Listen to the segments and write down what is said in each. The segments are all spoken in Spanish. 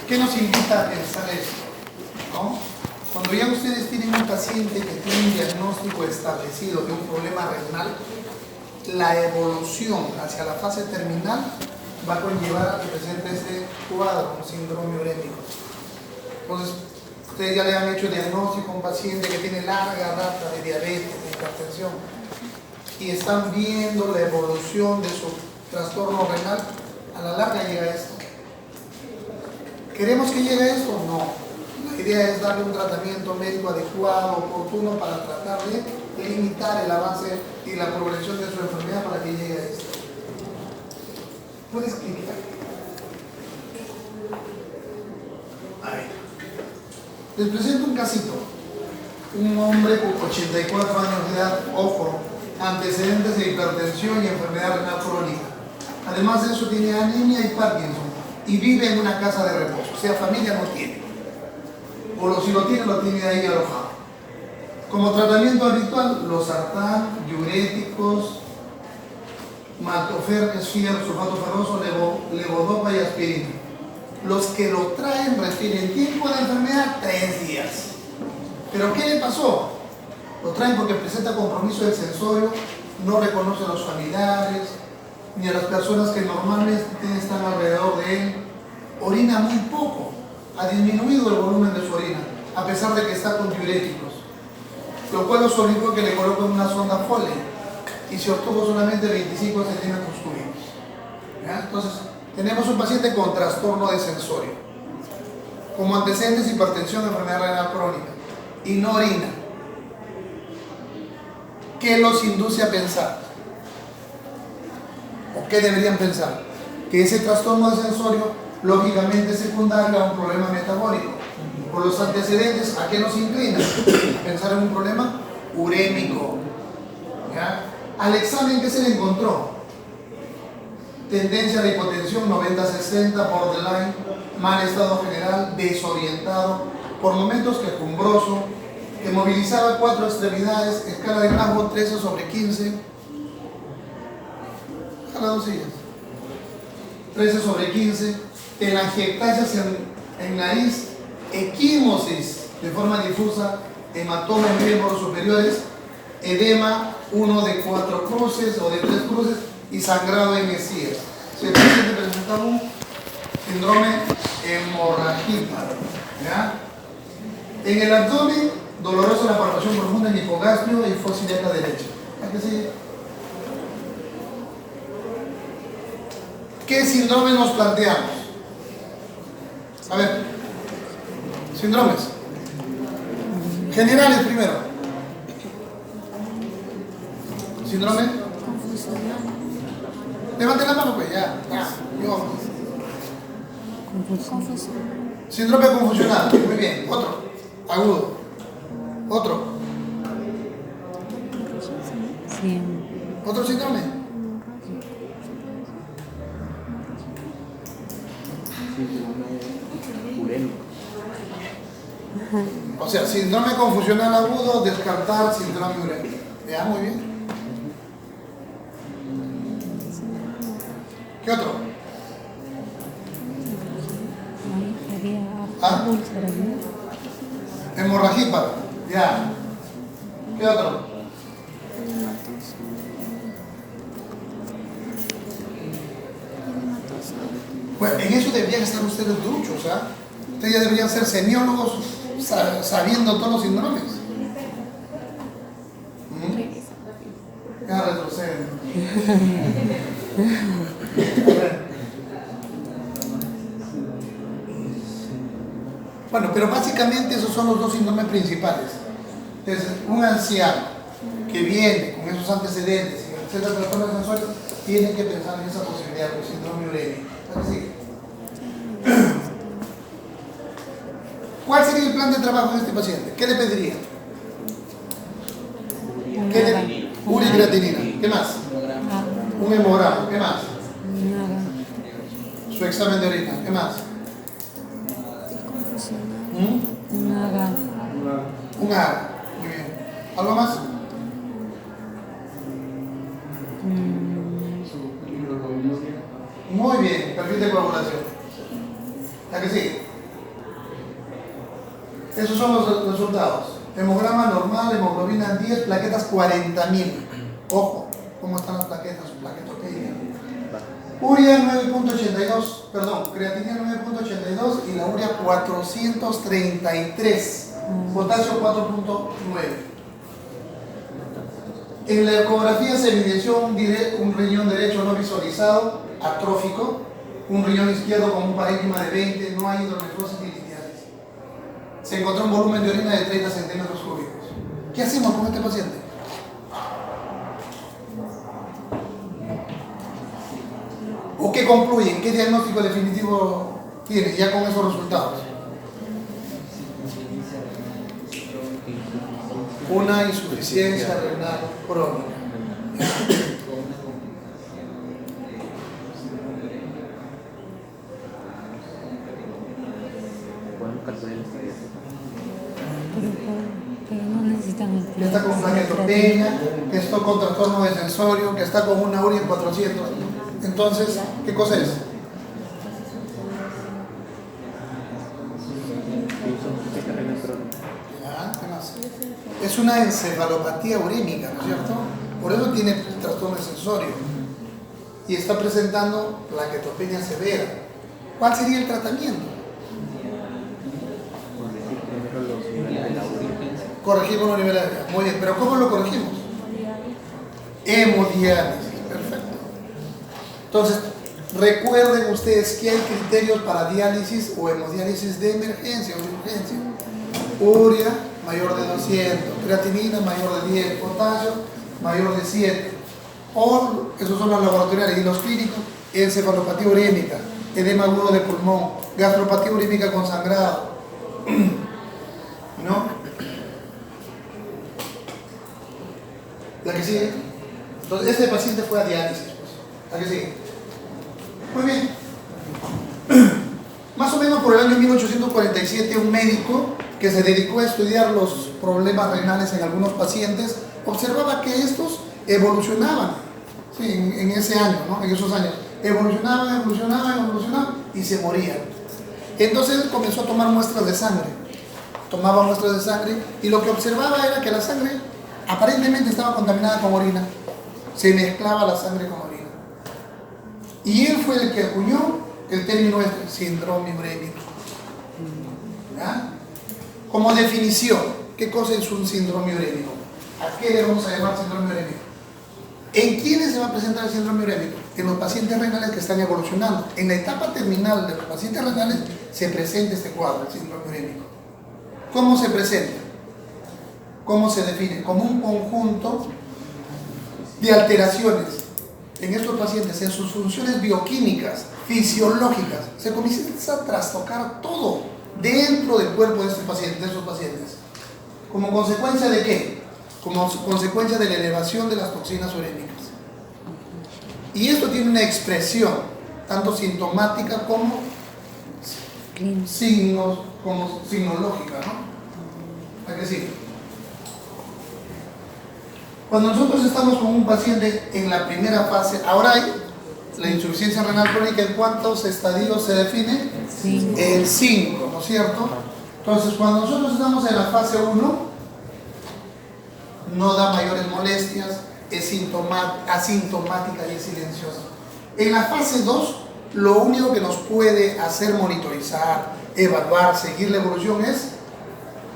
¿Qué nos invita a pensar esto? ¿No? Cuando ya ustedes tienen un paciente que tiene un diagnóstico establecido de un problema renal, la evolución hacia la fase terminal va a conllevar a que presente este cuadro, un síndrome urémico. Entonces, ustedes ya le han hecho diagnóstico a un paciente que tiene larga rata de diabetes, de hipertensión, y están viendo la evolución de su trastorno renal. A la larga llega esto. ¿Queremos que llegue esto? No. La idea es darle un tratamiento médico adecuado, oportuno, para tratar de limitar el avance y la progresión de su enfermedad para que llegue a esto. ¿Puedes clicar? Ahí. Les presento un casito. Un hombre con 84 años de edad, ojo, antecedentes de hipertensión y enfermedad renal crónica. Además de eso tiene anemia y Parkinson y vive en una casa de reposo, o sea, familia no tiene. O si lo tiene ahí alojado. Como tratamiento habitual, losartán, diuréticos, maltofer, esfier, sulfato ferroso, levodopa y aspirina. Los que lo traen refieren tiempo de enfermedad 3 días. ¿Pero qué le pasó? Lo traen porque presenta compromiso del sensorio, no reconoce a los familiares, ni a las personas que normalmente están alrededor de él, orina muy poco, ha disminuido el volumen de su orina, a pesar de que está con diuréticos, lo cual los obligó a que le coloquen una sonda Foley y se obtuvo solamente 25 centímetros cúbicos. ¿Ya? Entonces, tenemos un paciente con trastorno de sensorio, como antecedentes hipertensión, enfermedad renal crónica, y no orina. ¿Qué los induce a pensar? ¿O qué deberían pensar? Que ese trastorno de sensorio lógicamente es secundario a un problema metabólico. Por los antecedentes, ¿a qué nos inclina? A pensar en un problema urémico. ¿Ya? Al examen, ¿qué se le encontró? Tendencia de hipotensión 90-60, borderline, mal estado general, desorientado, por momentos quejumbroso, que movilizaba 4 extremidades, escala de Glasgow 13/15. A las 2 sillas. 13/15, telangiectasias en nariz, equimosis de forma difusa, hematoma en miembros superiores, edema 1 de 4 cruces o de 3 cruces y sangrado en encías. Si el paciente presentaba un síndrome hemorrágico, ¿ya? En el abdomen, dolorosa la palpación profunda en hipogastrio y fosiliaca derecha. ¿A qué sigue? ¿Qué síndrome nos planteamos? A ver, síndromes generales primero. Síndrome confusional. Levante la mano, pues, ya. Yo. Síndrome confusional, muy bien. Otro, agudo. Otro. Sí. Otro síndrome. O sea, síndrome confusional agudo, descartar síndrome urémico. Ya, muy bien. ¿Qué otro? ¿Ah? Hemorragia hepática. Ya. ¿Qué otro? Bueno, en eso deberían estar ustedes duchos, ¿ah? Ustedes ya deberían ser semiólogos sabiendo todos los síndromes. Ya retroceden. Bueno, pero básicamente esos son los 2 síndromes principales. Entonces, un anciano que viene con esos antecedentes y etcétera, trastornos sensorios, tiene que pensar en esa posibilidad del síndrome urémico. ¿Sí? ¿Cuál sería el plan de trabajo de este paciente? ¿Qué le pediría? Urigratinina. ¿Qué más? Un hemograma. ¿Qué más? Su examen de orina. ¿Qué más? Un AGA. Un AGA. Muy bien. ¿Algo más? Muy bien. Perfil de coagulación. ¿Ya que sí? Esos son los resultados. Hemograma normal, hemoglobina 10, plaquetas 40.000. Ojo, ¿cómo están las plaquetas? Plaquetopenia. Urea 9.82, perdón, creatinina 9.82 y la urea 433. Potasio 4.9. En la ecografía se evidenció un riñón derecho no visualizado, atrófico, un riñón izquierdo con un parénquima de 20, no hay hidronefrosis ni litiasis. Se encontró un volumen de orina de 30 centímetros cúbicos. ¿Qué hacemos con este paciente? ¿O qué concluyen? ¿Qué diagnóstico definitivo tienen ya con esos resultados? Una insuficiencia renal crónica. Pero no necesitan Que está con plaquetopenia, que está con trastorno de sensorio, que está con una urea en 400. Entonces, ¿qué cosa es? ¿Qué más? Es una encefalopatía urémica, ¿no es cierto? Por eso tiene trastorno de sensorio. Y está presentando plaquetopenia severa. ¿Cuál sería el tratamiento? Corregimos los niveles de urea. Muy bien, pero ¿cómo lo corregimos? Hemodiálisis, perfecto. Entonces, recuerden ustedes que hay criterios para diálisis o hemodiálisis de emergencia o de urgencia. Urea mayor de 200, creatinina mayor de 10, potasio mayor de 7. O, esos son los laboratoriales. Y los clínicos, encefalopatía urémica, edema agudo de pulmón, gastropatía urémica con sangrado. ¿No? ¿La que sigue? Entonces, este paciente fue a diálisis. Pues. ¿La que sigue? Muy bien. Más o menos por el año 1847, un médico que se dedicó a estudiar los problemas renales en algunos pacientes observaba que estos evolucionaban, ¿sí? en ese año, ¿no? En esos años. Evolucionaban y se morían. Entonces él comenzó a tomar muestras de sangre. Tomaba muestras de sangre y lo que observaba era que la sangre aparentemente estaba contaminada con orina. Se mezclaba la sangre con orina. Y él fue el que acuñó el término síndrome urémico. ¿Ya? Como definición, ¿qué cosa es un síndrome urémico? ¿A qué le vamos a llamar síndrome urémico? ¿En quiénes se va a presentar el síndrome urémico? En los pacientes renales que están evolucionando. En la etapa terminal de los pacientes renales se presenta este cuadro, el síndrome urémico. ¿Cómo se presenta? ¿Cómo se define? Como un conjunto de alteraciones en estos pacientes, en sus funciones bioquímicas, fisiológicas. Se comienza a trastocar todo dentro del cuerpo de estos pacientes, ¿Como consecuencia de qué? Como consecuencia de la elevación de las toxinas urémicas. Y esto tiene una expresión, tanto sintomática como signos, como signológica, ¿no? ¿A qué sí? Cuando nosotros estamos con un paciente en la primera fase, ahora hay la insuficiencia renal crónica, ¿en cuántos estadios se define? En 5, ¿no es cierto? Entonces, cuando nosotros estamos en la fase 1, no da mayores molestias, es asintomática y es silenciosa. En la fase 2, lo único que nos puede hacer monitorizar, evaluar, seguir la evolución es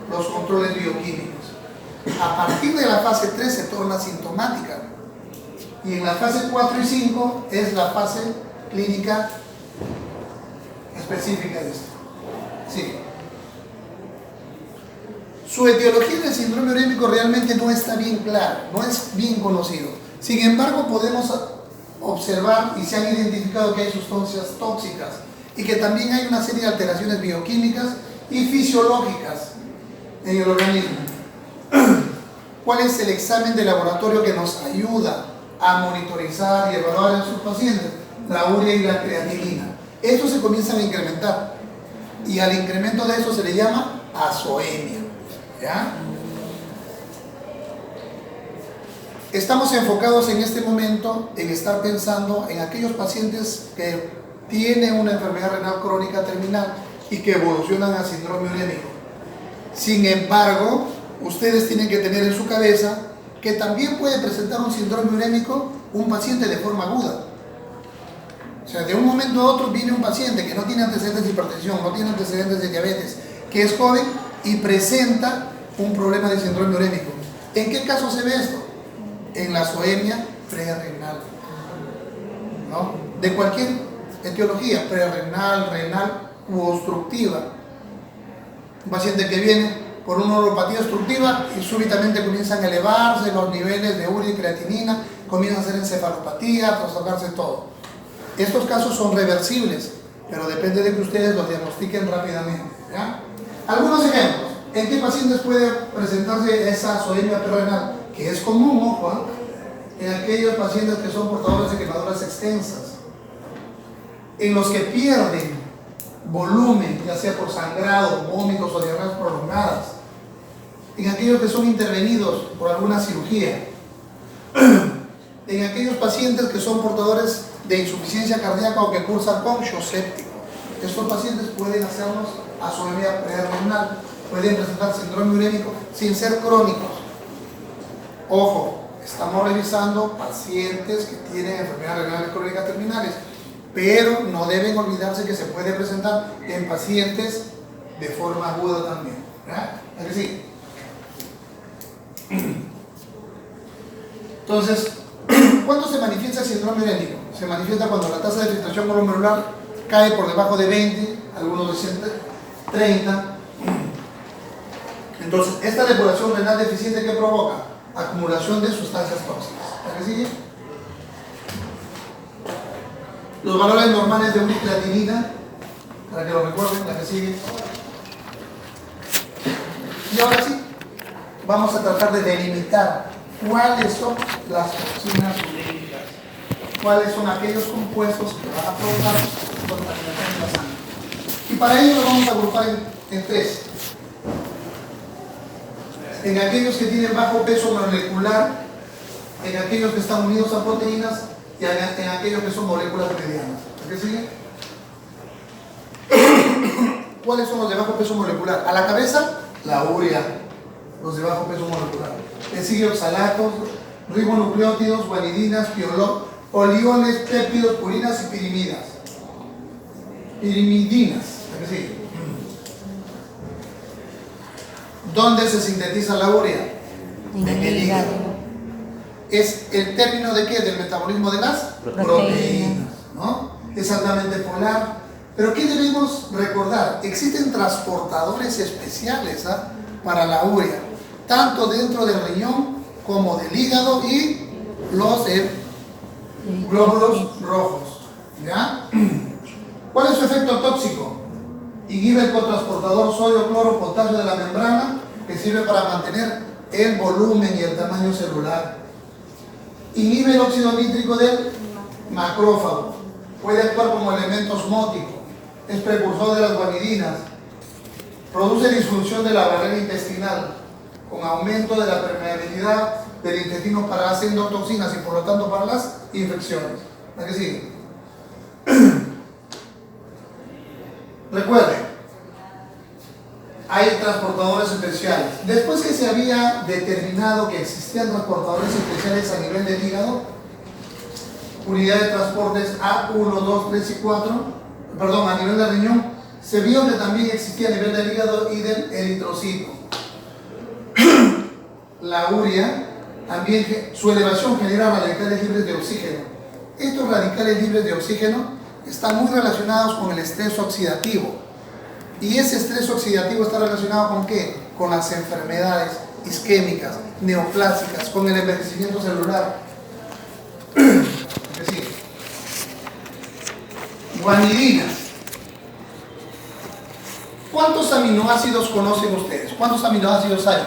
los controles bioquímicos. A partir de la fase 3 se torna sintomática. Y en la fase 4 y 5 es la fase clínica específica de esto. Sí. Su etiología del síndrome urémico realmente no está bien clara, no es bien conocido. Sin embargo, podemos observar y se han identificado que hay sustancias tóxicas y que también hay una serie de alteraciones bioquímicas y fisiológicas en el organismo. ¿Cuál es el examen de laboratorio que nos ayuda a monitorizar y evaluar a sus pacientes? La urea y la creatinina. Estos se comienzan a incrementar y al incremento de eso se le llama azoemia. ¿Ya? Estamos enfocados en este momento en estar pensando en aquellos pacientes que tienen una enfermedad renal crónica terminal y que evolucionan a síndrome urémico. Sin embargo, ustedes tienen que tener en su cabeza que también puede presentar un síndrome urémico un paciente de forma aguda. O sea, de un momento a otro viene un paciente que no tiene antecedentes de hipertensión, no tiene antecedentes de diabetes, que es joven y presenta un problema de síndrome urémico. ¿En qué caso se ve esto? En la zoemia prerrenal, ¿no? De cualquier etiología, prerrenal, renal u obstructiva. Un paciente que viene por una neuropatía obstructiva y súbitamente comienzan a elevarse los niveles de urea y creatinina, comienza a hacer encefalopatía, a trastocarse todo. Estos casos son reversibles, pero depende de que ustedes los diagnostiquen rápidamente, ¿ya? Algunos ejemplos. ¿En qué pacientes puede presentarse esa zoemia prerrenal? Que es común, ojo, en aquellos pacientes que son portadores de quemaduras extensas, en los que pierden volumen, ya sea por sangrado, vómitos o diarreas prolongadas, en aquellos que son intervenidos por alguna cirugía, en aquellos pacientes que son portadores de insuficiencia cardíaca o que cursan con shock séptico. Estos pacientes pueden hacernos azoemia prerrenal, pueden presentar síndrome urémico sin ser crónicos. Ojo, estamos revisando pacientes que tienen enfermedades renales crónicas terminales, pero no deben olvidarse que se puede presentar en pacientes de forma aguda también, ¿verdad? ¿Es que sí? Entonces, ¿cuándo se manifiesta el síndrome urémico? Se manifiesta cuando la tasa de filtración glomerular cae por debajo de 20, algunos dicen 30. Entonces, esta depuración renal deficiente, ¿qué provoca? Acumulación de sustancias tóxicas. ¿A qué sigue? Los valores normales de urea y creatinina, para que lo recuerden, la que sigue. Y ahora sí, vamos a tratar de delimitar cuáles son las toxinas urémicas, cuáles son aquellos compuestos que van a provocar contaminación de la sangre. Y para ello lo vamos a agrupar en tres. En aquellos que tienen bajo peso molecular, en aquellos que están unidos a proteínas y en aquellos que son moléculas medianas. ¿Qué sigue? ¿Cuáles son los de bajo peso molecular? A la cabeza, la urea, los de bajo peso molecular. Le sigue oxalatos, ribonucleótidos, guanidinas, oliones, péptidos, purinas y pirimidas. Pirimidinas. ¿Qué sigue? ¿Dónde se sintetiza la urea? En el hígado. Es el término de qué? Del metabolismo de las proteínas, ¿no? Es altamente polar. Pero ¿qué debemos recordar? Existen transportadores especiales para la urea, tanto dentro del riñón como del hígado y los glóbulos rojos, ¿ya? ¿Cuál es su efecto tóxico? Inhibe el cotransportador sodio-cloro-potasio de la membrana, que sirve para mantener el volumen y el tamaño celular. Inhibe el óxido nítrico del macrófago. Puede actuar como elemento osmótico. Es precursor de las guanidinas. Produce disfunción de la barrera intestinal, con aumento de la permeabilidad del intestino para las endotoxinas y por lo tanto para las infecciones. ¿A qué sigue? Recuerden, hay transportadores especiales. Después que se había determinado que existían transportadores especiales a nivel del hígado, unidad de transportes A1, 2, 3 y 4, perdón, a nivel del riñón, se vio que también existía a nivel del hígado y del eritrocito. La urea, también su elevación genera radicales libres de oxígeno. Estos radicales libres de oxígeno están muy relacionados con el estrés oxidativo. Y ese estrés oxidativo está relacionado con ¿qué? Con las enfermedades isquémicas, neoplásicas, con el envejecimiento celular. ¿Qué sigue? Guanidinas. ¿Cuántos aminoácidos conocen ustedes? ¿Cuántos aminoácidos hay?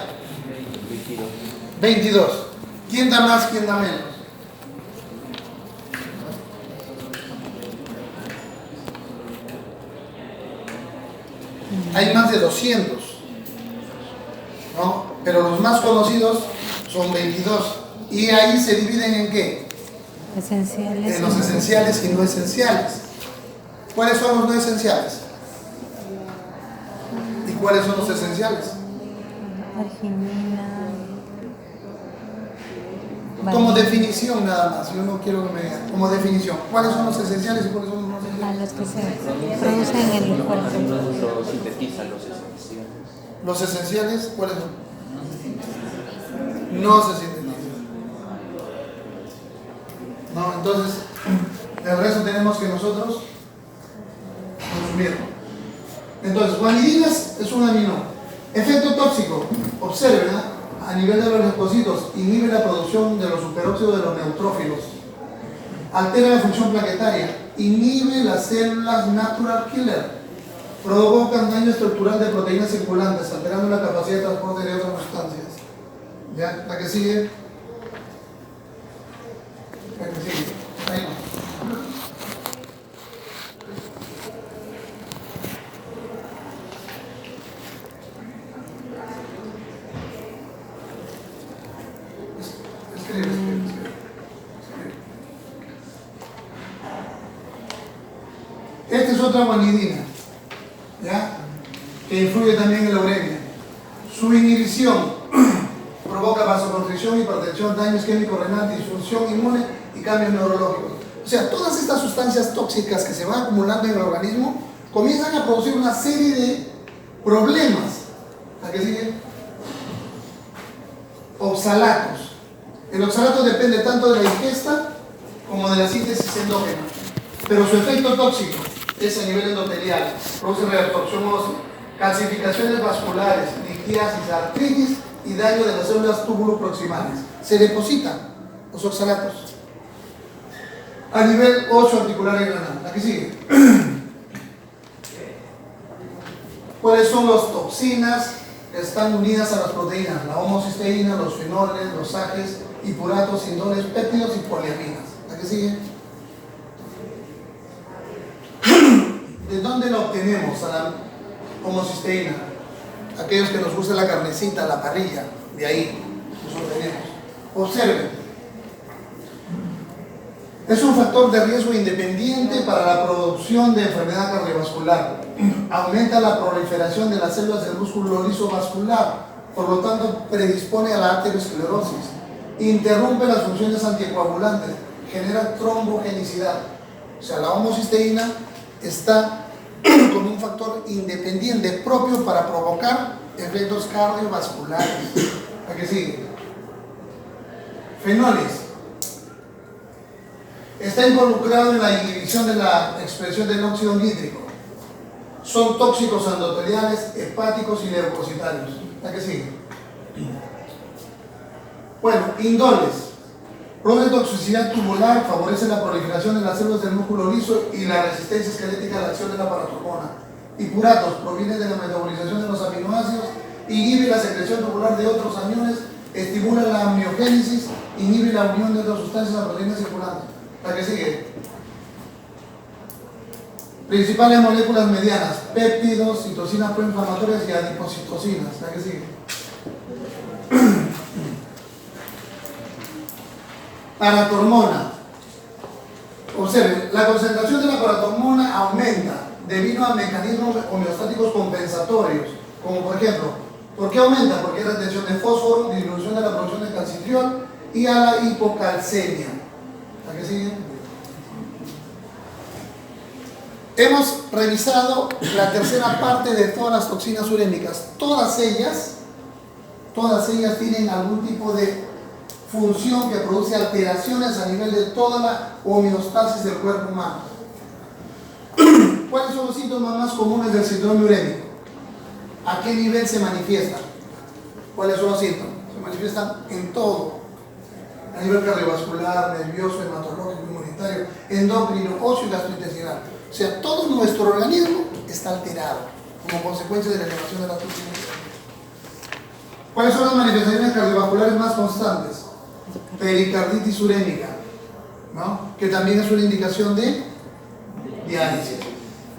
22. ¿Quién da más, quién da menos? Hay más de 200, ¿no? Pero los más conocidos son 22. Y ahí se dividen ¿en qué? Esenciales. En los esenciales y no esenciales. ¿Cuáles son los no esenciales? ¿Y cuáles son los esenciales? Arginina. Como definición nada más, yo no quiero que me digan, como definición, ¿cuáles son los esenciales y cuáles son los no A esenciales? los que se producen en el cuerpo. Sintetizan los esenciales. Los esenciales, ¿cuáles son? No se sintetizan. No, entonces, el resto tenemos que nosotros consumir. Entonces, guanidinas es un amino. Efecto tóxico, observen, ¿eh? A nivel de los leucocitos, inhibe la producción de los superóxidos de los neutrófilos, altera la función plaquetaria, inhibe las células natural killer, provocan daño estructural de proteínas circulantes, alterando la capacidad de transporte de otras sustancias. ¿Ya? La que sigue. La que sigue. Ahí no. Escribe. Esta es otra guanidina, ¿ya? Que influye también en la uremia. Su inhibición provoca vasoconstricción, hipertensión, daños químicos renal, disfunción inmune y cambios neurológicos. O sea, todas estas sustancias tóxicas que se van acumulando en el organismo comienzan a producir una serie de problemas. ¿A qué sigue? Oxalatos. El oxalato depende tanto de la ingesta como de la síntesis endógena, pero su efecto tóxico es a nivel endotelial, produce reabsorción ósea, calcificaciones vasculares, litiasis, artritis y daño de las células túbulo proximales. Se depositan los oxalatos a nivel óseo, articular y renal. Aquí sigue. ¿Cuáles son las toxinas que están unidas a las proteínas? La homocisteína, los fenoles, los ajes, hipuratos, indoles, péptidos y poliaminas. Aquí sigue. ¿De dónde la obtenemos a la homocisteína? Aquellos que nos gusta la carnecita, la parrilla, de ahí nos obtenemos. Observen. Es un factor de riesgo independiente para la producción de enfermedad cardiovascular. Aumenta la proliferación de las células del músculo liso vascular, por lo tanto predispone a la aterosclerosis. Interrumpe las funciones anticoagulantes, genera trombogenicidad. O sea, la homocisteína está con un factor independiente propio para provocar efectos cardiovasculares. ¿A qué sigue? Fenoles. Está involucrado en la inhibición de la expresión del óxido nítrico. Son tóxicos endoteliales, hepáticos y leucocitarios. ¿A qué sigue? Bueno, indoles. Produce toxicidad tubular, favorece la proliferación de las células del músculo liso y la resistencia esquelética a la acción de la paratormona. Hipuratos, proviene de la metabolización de los aminoácidos, inhibe la secreción tubular de otros aniones, estimula la amiogénesis, inhibe la unión de otras sustancias a proteínas circulantes. ¿La que sigue? Principales moléculas medianas, péptidos, citocinas proinflamatorias y adipocitocinas. ¿La que sigue? Paratormona. Observen, la concentración de la paratormona aumenta debido a mecanismos homeostáticos compensatorios, como por ejemplo, ¿por qué aumenta? Porque hay retención de fósforo, disminución de la producción de calcitriol y a la hipocalcemia. ¿A qué sigue? Hemos revisado la tercera parte de todas las toxinas urémicas. Todas ellas tienen algún tipo de función que produce alteraciones a nivel de toda la homeostasis del cuerpo humano. ¿Cuáles son los síntomas más comunes del síndrome urémico? ¿A qué nivel se manifiestan? ¿Cuáles son los síntomas? Se manifiestan en todo. A nivel cardiovascular, nervioso, hematológico, inmunitario, endocrino, óseo y gastrointestinal. O sea, todo nuestro organismo está alterado como consecuencia de la elevación de la toxina. ¿Cuáles son las manifestaciones cardiovasculares más constantes? Pericarditis urémica, ¿no? Que también es una indicación de diálisis.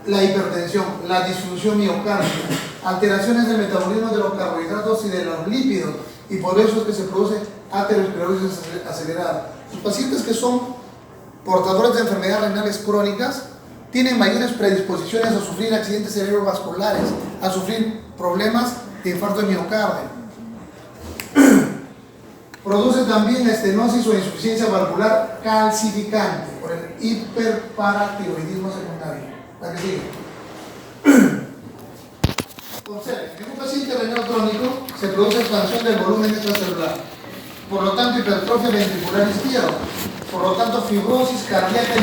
La hipertensión, la disfunción miocárdica, alteraciones del metabolismo de los carbohidratos y de los lípidos, y por eso es que se produce aterosclerosis acelerada. Los pacientes que son portadores de enfermedades renales crónicas tienen mayores predisposiciones a sufrir accidentes cerebrovasculares, a sufrir problemas de infarto de miocardio. Produce también estenosis o insuficiencia valvular calcificante por el hiperparatiroidismo secundario. ¿La que sigue? Observen, en un paciente renal crónico se produce expansión del volumen extracelular, por lo tanto hipertrofia ventricular izquierda, por lo tanto fibrosis cardíaca y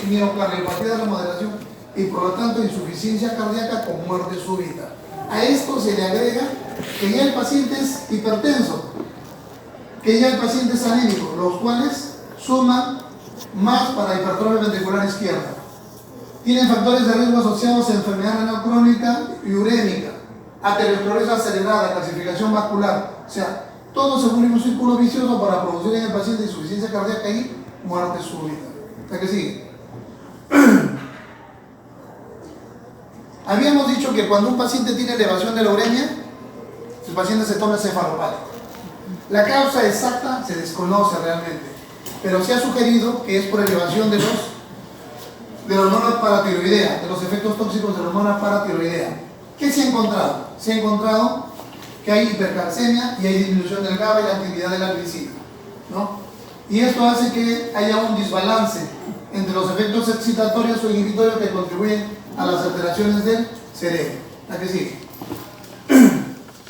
miocardiopatía de la moderación y por lo tanto insuficiencia cardíaca con muerte súbita. A esto se le agrega que ya el paciente es hipertenso, que ya el paciente es anémico, los cuales suman más para hipertrofia ventricular izquierda. Tienen factores de riesgo asociados a enfermedad renal crónica y urémica, aterosclerosis acelerada, calcificación vascular, o sea, todo se vuelve un círculo vicioso para producir en el paciente insuficiencia cardíaca y muerte súbita. ¿La que sigue? Habíamos dicho que cuando un paciente tiene elevación de la uremia, el paciente se toma cefalopático. La causa exacta se desconoce realmente, pero se ha sugerido que es por elevación de la hormona paratiroidea, de los efectos tóxicos de la hormona paratiroidea. ¿Qué se ha encontrado? Se ha encontrado que hay hipercalcemia y hay disminución del GABA y la actividad de la glicina, ¿no? Y esto hace que haya un desbalance entre los efectos excitatorios o inhibitorios que contribuyen a las alteraciones del cerebro. ¿La que sigue?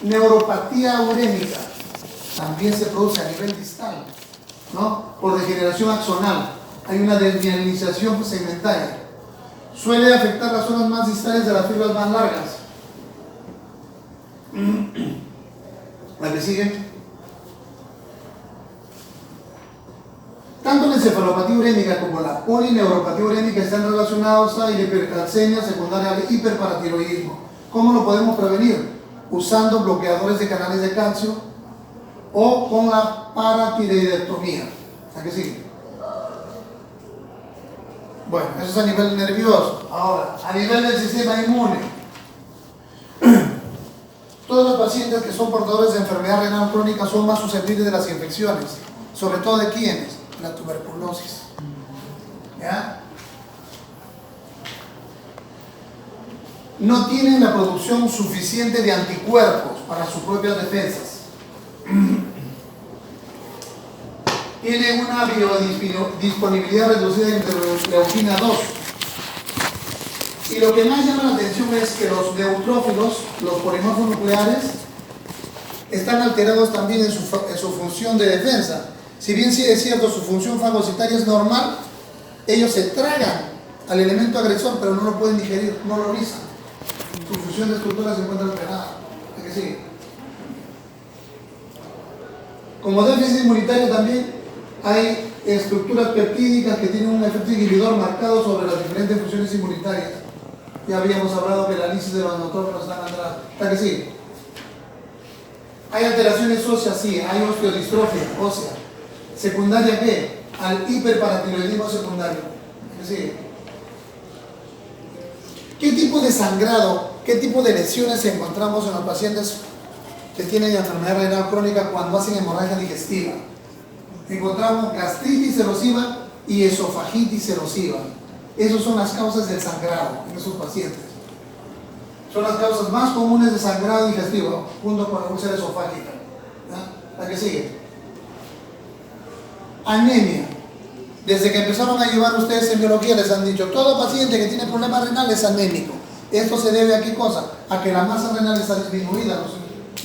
Neuropatía urémica también se produce a nivel distal, ¿no? Por degeneración axonal. Hay una desmielinización segmentaria. Suele afectar las zonas más distales de las fibras más largas. La que sigue. Tanto la encefalopatía urémica como la polineuropatía urémica están relacionados a la hipercalcemia secundaria al hiperparatiroidismo. ¿Cómo lo podemos prevenir? Usando bloqueadores de canales de calcio o con la paratiroidectomía. ¿A qué sigue? Bueno, eso es a nivel nervioso. Ahora, a nivel del sistema inmune. Todos los pacientes que son portadores de enfermedad renal crónica son más susceptibles de las infecciones. ¿Sobre todo de quiénes? La tuberculosis. ¿Ya? No tienen la producción suficiente de anticuerpos para sus propias defensas. Tienen una biodisponibilidad reducida de interleucina 2. Y lo que más llama la atención es que los neutrófilos, los polimorfos nucleares, están alterados también en su función de defensa. Si bien sí es cierto, su función fagocitaria es normal, ellos se tragan al elemento agresor, pero no lo pueden digerir, no lo rizan. Su función de estructura se encuentra alterada. ¿A qué sigue? Como déficit inmunitario también hay estructuras peptídicas que tienen un efecto inhibidor marcado sobre las diferentes funciones inmunitarias. Ya habíamos hablado que la lisis de los neutrófilos están alteradas. ¿A qué sigue? Hay alteraciones óseas, sí, hay osteodistrofia ósea. ¿Secundaria qué? Al hiperparatiroidismo secundario. ¿A qué sigue? ¿Qué tipo de sangrado, qué tipo de lesiones encontramos en los pacientes que tienen enfermedad renal crónica cuando hacen hemorragia digestiva? Encontramos gastritis erosiva y esofagitis erosiva. Esas son las causas del sangrado en esos pacientes. Son las causas más comunes de sangrado digestivo, junto con la úlcera esofágica. ¿Ya? La que sigue. Anemia. Desde que empezaron a llevar ustedes en biología les han dicho, todo paciente que tiene problemas renales es anémico. Esto se debe a qué cosa? A que la masa renal está disminuida,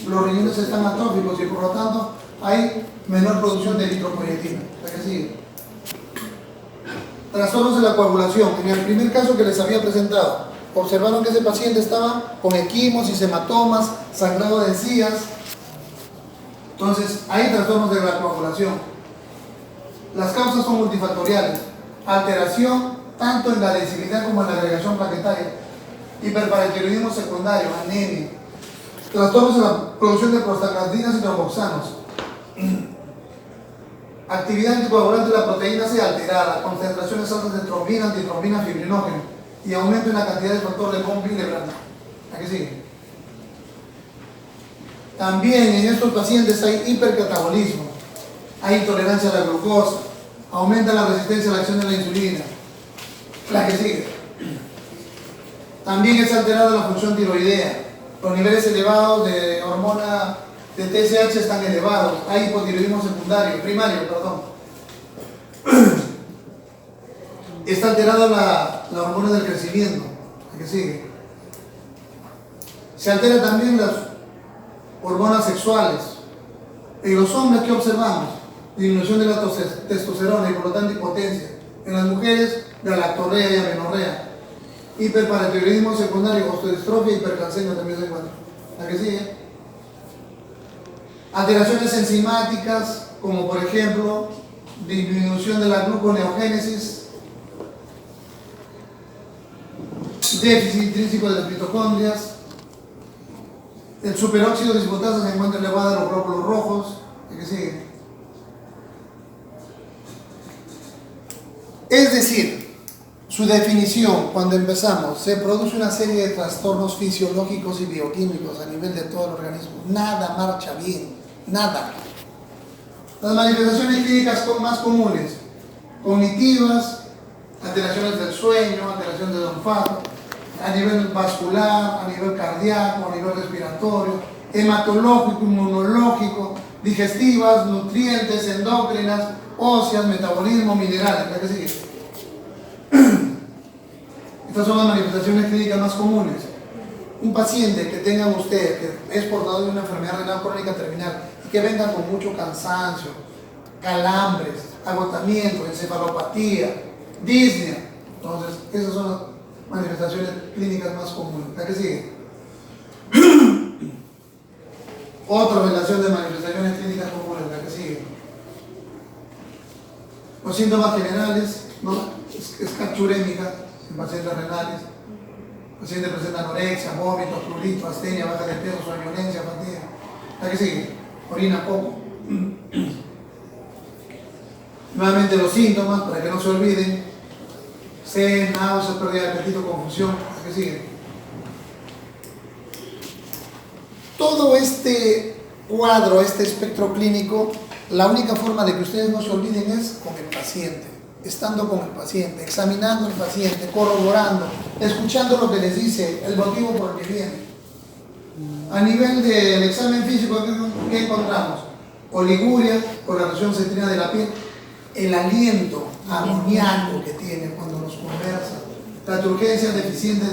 los riñones están atróficos y por lo tanto hay menor producción de eritropoyetina. ¿La que sigue? Trastornos de la coagulación. En el primer caso que les había presentado, observaron que ese paciente estaba con equimos, hematomas, sangrado de encías. Entonces, hay trastornos de la coagulación. Las causas son multifactoriales. Alteración tanto en la densidad como en la agregación plaquetaria. Hiperparatiroidismo secundario, anemia. Trastornos en la producción de prostaglandinas y tromboxanos. Actividad anticoagulante de la proteína C alterada, concentraciones altas de trombina, antitrombina, fibrinógeno y aumento en la cantidad de factor de von Willebrand. Aquí sigue. También en estos pacientes hay hipercatabolismo, hay intolerancia a la glucosa, aumenta la resistencia a la acción de la insulina. La que sigue. También es alterada la función tiroidea, los niveles elevados de hormona de TSH están elevados, hay hipotiroidismo primario, perdón. Está alterada la hormona del crecimiento, ¿qué sigue? Se altera también las hormonas sexuales. En los hombres, ¿qué observamos? Disminución de la testosterona y por lo tanto impotencia. En las mujeres, galactorrea y amenorrea. Hiperparatiroidismo secundario, osteodistrofia y hipercalcemia también se encuentra. ¿A qué sigue? Alteraciones enzimáticas, como por ejemplo, disminución de la gluconeogénesis, déficit intrínseco de las mitocondrias, el superóxido de dismutasa se encuentra elevado en los glóbulos rojos. ¿A qué sigue? Es decir, su definición, cuando empezamos, se produce una serie de trastornos fisiológicos y bioquímicos a nivel de todo el organismo. Nada marcha bien, nada. Las manifestaciones clínicas más comunes, cognitivas, alteraciones del sueño, alteraciones del olfato, a nivel vascular, a nivel cardíaco, a nivel respiratorio, hematológico, inmunológico, digestivas, nutrientes, endocrinas, óseas, metabolismo, minerales. ¿Para qué sigue? Estas son las manifestaciones clínicas más comunes. Un paciente que tenga usted, que es portador de una enfermedad renal crónica terminal, y que venga con mucho cansancio, calambres, agotamiento, encefalopatía, disnea. Entonces, esas son las manifestaciones clínicas más comunes. ¿A qué sigue? Otra relación de manifestaciones clínicas comunes. ¿A qué sigue? Los síntomas generales, ¿no? Escachurémica en pacientes renales. El paciente presenta anorexia, vómitos, prurito, astenia, baja de peso, somnolencia, fatiga. ¿A qué sigue? Orina poco. Nuevamente los síntomas, para que no se olviden: sed, náuseas, pérdida de apetito, confusión. ¿A qué sigue? Todo este cuadro, este espectro clínico, la única forma de que ustedes no se olviden es con el paciente, estando con el paciente, examinando al paciente, corroborando, escuchando lo que les dice, el motivo por el que viene. A nivel del examen físico, ¿qué encontramos? Oliguria, coloración cetrina de la piel, el aliento amoníaco que tiene cuando nos conversa, la turgencia deficiente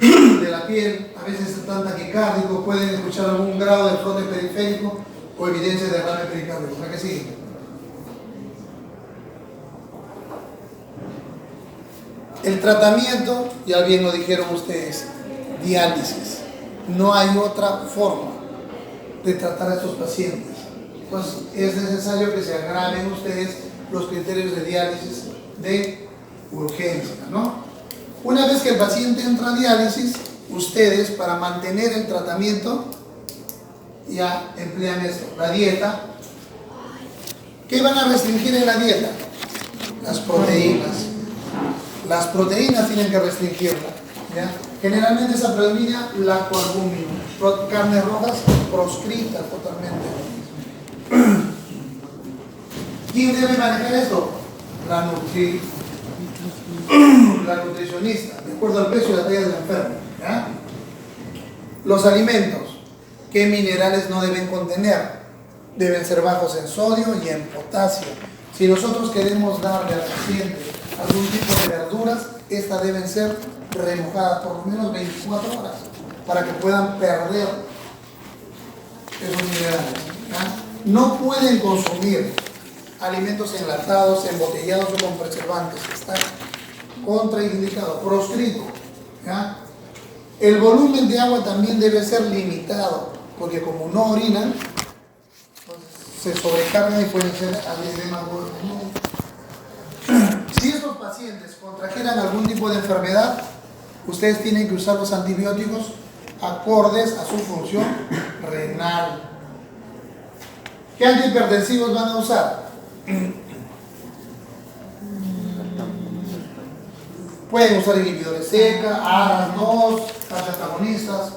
de la piel, a veces están taquicárdicos, pueden escuchar algún grado de frote periférico o evidencia de derrame pericárdico. ¿Para qué sigue? El tratamiento, ya bien lo dijeron ustedes, diálisis. No hay otra forma de tratar a estos pacientes. Entonces es necesario que se agraven ustedes los criterios de diálisis de urgencia, ¿no? Una vez que el paciente entra a diálisis, ustedes, para mantener el tratamiento, ya emplean esto, la dieta. ¿Qué van a restringir en la dieta? Las proteínas. Las proteínas tienen que restringirla, ¿ya? Generalmente esa predomina la coalbúmina. Carnes rojas proscritas totalmente. ¿Quién debe manejar esto? La nutricionista, de acuerdo al peso y la talla del enfermo, ¿ya? Los alimentos, ¿qué minerales no deben contener? Deben ser bajos en sodio y en potasio. Si nosotros queremos darle al paciente algún tipo de verduras, estas deben ser remojadas por lo menos 24 horas para que puedan perder esos minerales, ¿ya? No pueden consumir alimentos enlatados, embotellados o con preservantes. Está contraindicado, proscrito, ¿ya? El volumen de agua también debe ser limitado, porque como no orinan, pues se sobrecargan y pueden ser edemas gordos, ¿no? Si estos pacientes contrajeran algún tipo de enfermedad, ustedes tienen que usar los antibióticos acordes a su función renal. ¿Qué antihipertensivos van a usar? Pueden usar inhibidores SECA, ARAS2, antagonistas.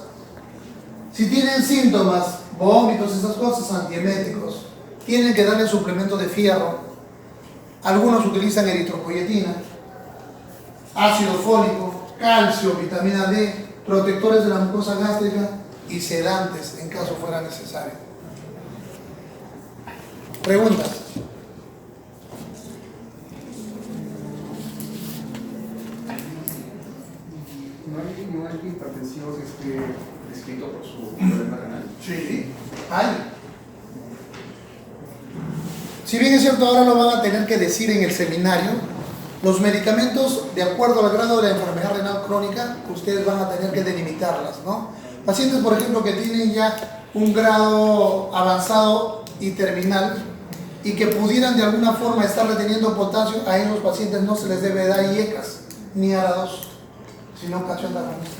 Si tienen síntomas, vómitos, esas cosas, antieméticos, tienen que darle suplemento de fierro. Algunos utilizan eritropoyetina, ácido fólico, calcio, vitamina D, protectores de la mucosa gástrica y sedantes en caso fuera necesario. Preguntas. ¿No hay hipertensión que esté descrito por su problema renal? Sí, hay. Si bien es cierto, ahora lo van a tener que decir en el seminario, los medicamentos, de acuerdo al grado de la enfermedad renal crónica, ustedes van a tener que delimitarlas, ¿no? Pacientes, por ejemplo, que tienen ya un grado avanzado y terminal y que pudieran de alguna forma estar reteniendo potasio, a esos pacientes no se les debe dar IECAS ni ARA2, sino cachondaronistas.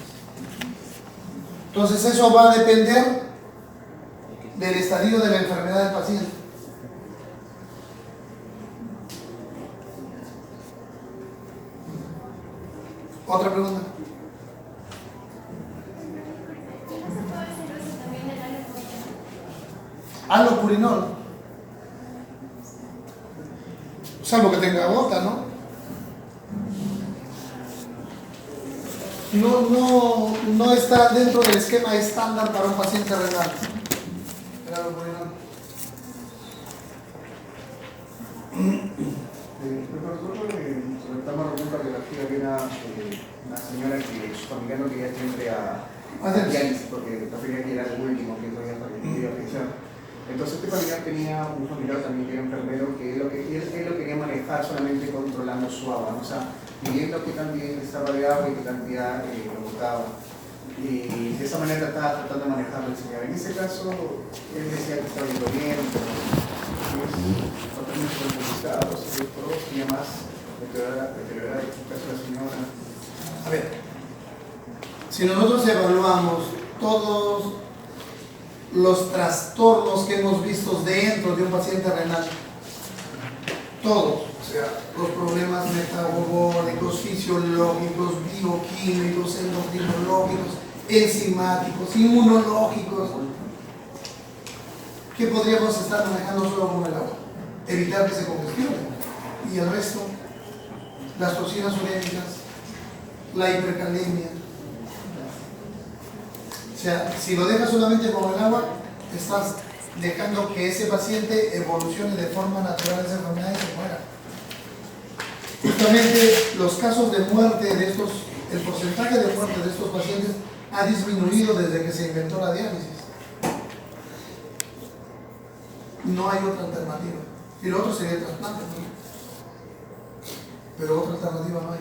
Entonces eso va a depender del estadio de la enfermedad del paciente. Otra pregunta. Allopurinol. Salvo que tenga gota, ¿no? No está dentro del esquema estándar para un paciente renal. El allopurinol. Sobre el tema de cardiología, había una señora que su familiar no quería que entre a diálisis porque prefería que era el último que todavía iba a pensar. Entonces este familiar tenía un familiar también que era enfermero que él lo quería manejar solamente controlando su agua, ¿no? O sea, midiendo qué también estaba de agua y qué cantidad lo botaba. Y de esa manera estaba tratando de manejarlo el señor. En ese caso, él decía que estaba yendo bien, pero totalmente complicado, y además deteriorar el caso de la señora. A ver, si nosotros evaluamos todos los trastornos que hemos visto dentro de un paciente renal, todos, o sea, los problemas metabólicos, fisiológicos, bioquímicos, endocrinológicos, enzimáticos, inmunológicos, ¿qué podríamos estar manejando solo con el agua? Evitar que se congestione. Y el resto, las toxinas urémicas, la hipercalemia. O sea, si lo dejas solamente con el agua, estás dejando que ese paciente evolucione de forma natural esa enfermedad y se muera. Justamente los casos de muerte de estos, el porcentaje de muerte de estos pacientes ha disminuido desde que se inventó la diálisis. No hay otra alternativa. Y lo otro sería el trasplante, ¿no? Pero otra alternativa no hay.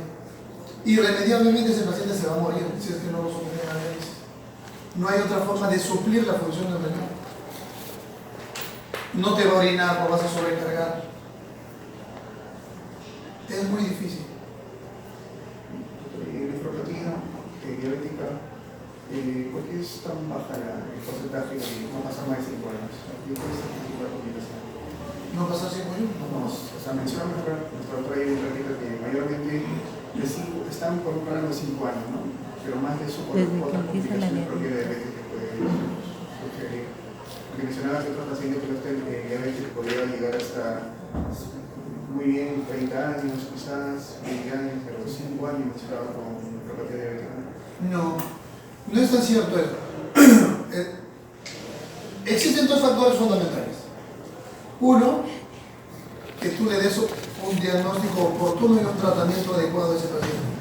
Irremediablemente ese paciente se va a morir si es que no lo someten a la diálisis. No hay otra forma de suplir la función del renal. No te va a orinar, lo vas a sobrecargar. Es muy difícil. Nefropatina diabética, ¿por qué es tan baja el porcentaje de no pasar más de 5 años? ¿Qué es esta principal complicación? ¿No pasa 5 años? No, o sea, menciona nuestra doctora ahí un ratito que mayormente están por un programa de 5 años, ¿no? Pero más de eso por otras complicaciones propias de diabetes que puede sugerir. Porque mencionaba que otros pacientes que no estén diabetes podría llegar hasta muy bien 30 años, quizás 20 años, pero 5 años estaba con propia diabetes. No, no es tan cierto eso. Existen dos factores fundamentales. Uno, que tú le des un diagnóstico oportuno y un tratamiento adecuado a ese paciente.